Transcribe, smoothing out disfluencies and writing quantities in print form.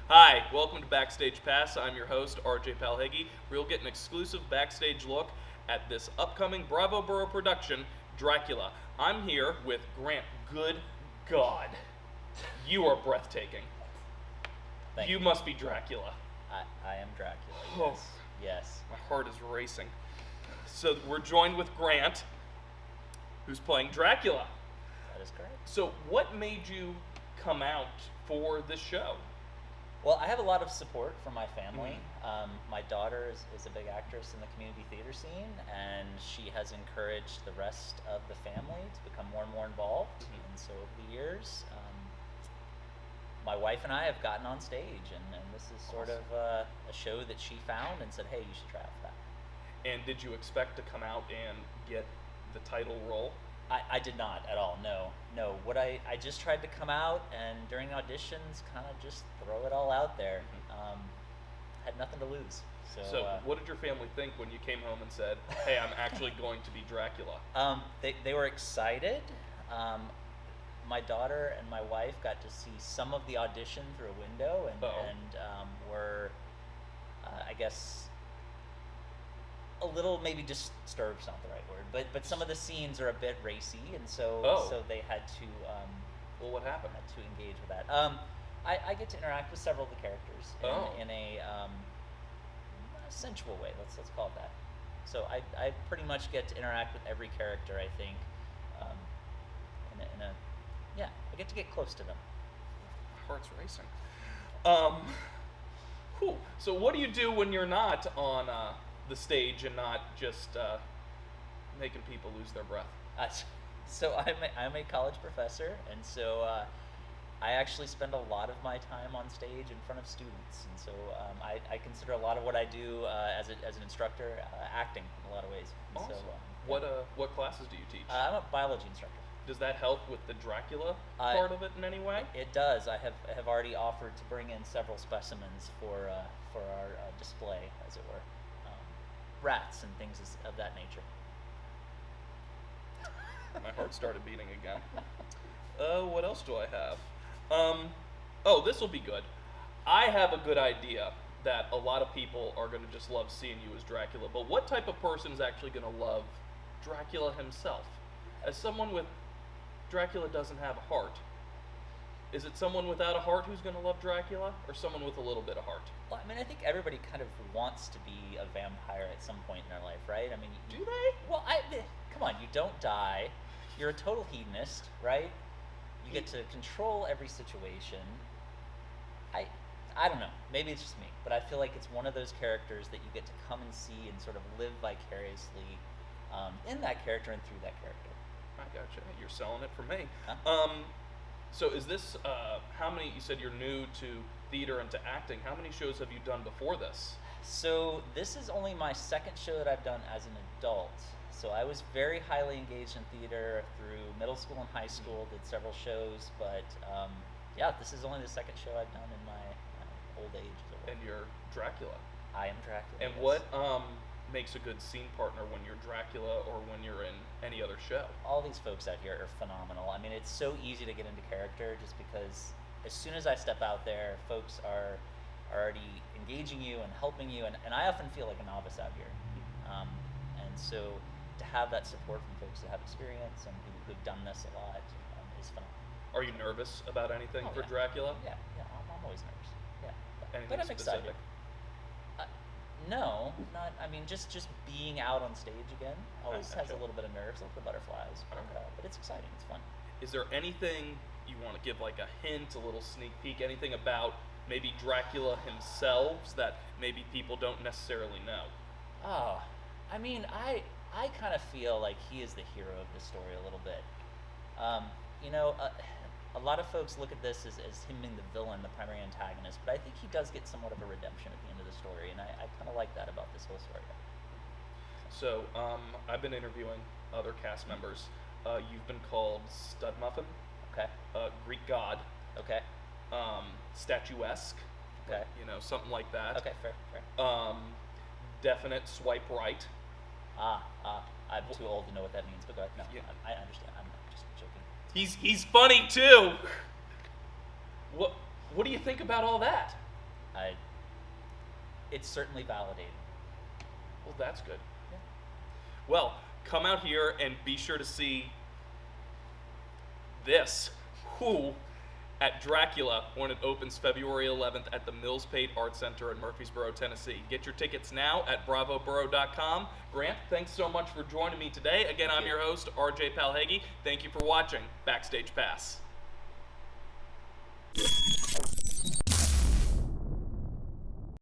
Hi, welcome to Backstage Pass. I'm your host, RJ Palhegyi. We'll get an exclusive backstage look at this upcoming Bravo Boro production, Dracula. I'm here with Grant. Good God, you are breathtaking. Thank You you. must be Dracula. I am Dracula. Oh. Yes. Yes. My heart is racing. So we're joined with Grant, who's playing Dracula. That is correct. So what made you come out for this show? Well, I have a lot of support from my family. My daughter is a big actress in the community theater scene, and she has encouraged the rest of the family to become more and more involved. And so over the years, my wife and I have gotten on stage, and this is sort of a show that she found and said, hey, you should try out for that. And did you expect to come out and get the title role? I did not at all, no. What I just tried to come out and during auditions kind of just throw it all out there. Had nothing to lose. So what did your family think when you came home and said, hey, I'm actually going to be Dracula? They were excited. My daughter and my wife got to see some of the audition through a window and were, I guess, a little maybe disturbed's not the right word, but some of the scenes are a bit racy, and so they had to well, what happened? had to engage with that. I get to interact with several of the characters in a sensual way. Let's call it that. So I pretty much get to interact with every character. I think I get to get close to them. My heart's racing. Cool. So what do you do when you're not on the stage and not just making people lose their breath? So I'm a college professor, and so I actually spend a lot of my time on stage in front of students, and so I consider a lot of what I do as an instructor acting in a lot of ways. And Awesome. So, what classes do you teach? I'm a biology instructor. Does that help with the Dracula part of it in any way? It does. I have already offered to bring in several specimens for our display, as it were. Rats and things of that nature. My heart started beating again. What else do I have? This will be good. I have a good idea that a lot of people are going to just love seeing you as Dracula, but what type of person is actually going to love Dracula himself? As someone with Dracula doesn't have a heart. Is it someone without a heart who's going to love Dracula, or someone with a little bit of heart? Well, I mean, I think everybody kind of wants to be a vampire at some point in their life, right? I mean, Do they? Well, come on, you don't die. You're a total hedonist, right? You get to control every situation. I don't know. Maybe it's just me, but I feel like it's one of those characters that you get to come and see and sort of live vicariously in that character and through that character. I gotcha. You're selling it for me. Huh? So is this, how many, you said you're new to theater and to acting, how many shows have you done before this? So this is only my second show that I've done as an adult. So I was very highly engaged in theater through middle school and high school, did several shows, but this is only the second show I've done in my old age. As it were. And you're Dracula. I am Dracula. And yes. what makes a good scene partner when you're Dracula or when you're in any other show? All these folks out here are phenomenal. I mean, it's so easy to get into character just because as soon as I step out there, folks are already engaging you and helping you, and I often feel like a novice out here. And so to have that support from folks that have experience and who've done this a lot is phenomenal. Are you nervous about anything for Yeah. Dracula? Yeah, I'm always nervous. Yeah, Anything but I'm specific? excited. No, not. I mean, just being out on stage again always has a Gotcha. little bit of nerves, a little bit of butterflies, Okay. but it's exciting. It's fun. Is there anything you want to give, like a hint, a little sneak peek, anything about maybe Dracula himself that maybe people don't necessarily know? Oh, I mean, I kind of feel like he is the hero of the story a little bit. A lot of folks look at this as him being the villain, the primary antagonist, but I think he does get somewhat of a redemption at the end of the story, and I kind of like that about this whole story. So, I've been interviewing other cast members. You've been called Stud Muffin, Okay. Greek god, Okay. statuesque, Okay. something like that. Okay. Fair. Definite swipe right. I'm too old to know what that means, but go ahead. No, Yeah. I understand. I'm just joking. He's funny too. What do you think about all that? it's certainly validating. Well, that's good. Yeah. Well, come out here and be sure to see this at Dracula when it opens February 11th at the Mills Pate Art Center in Murfreesboro, Tennessee. Get your tickets now at bravoboro.com. Grant, thanks so much for joining me today. Again, I'm your host, RJ Palhegyi. Thank you for watching Backstage Pass.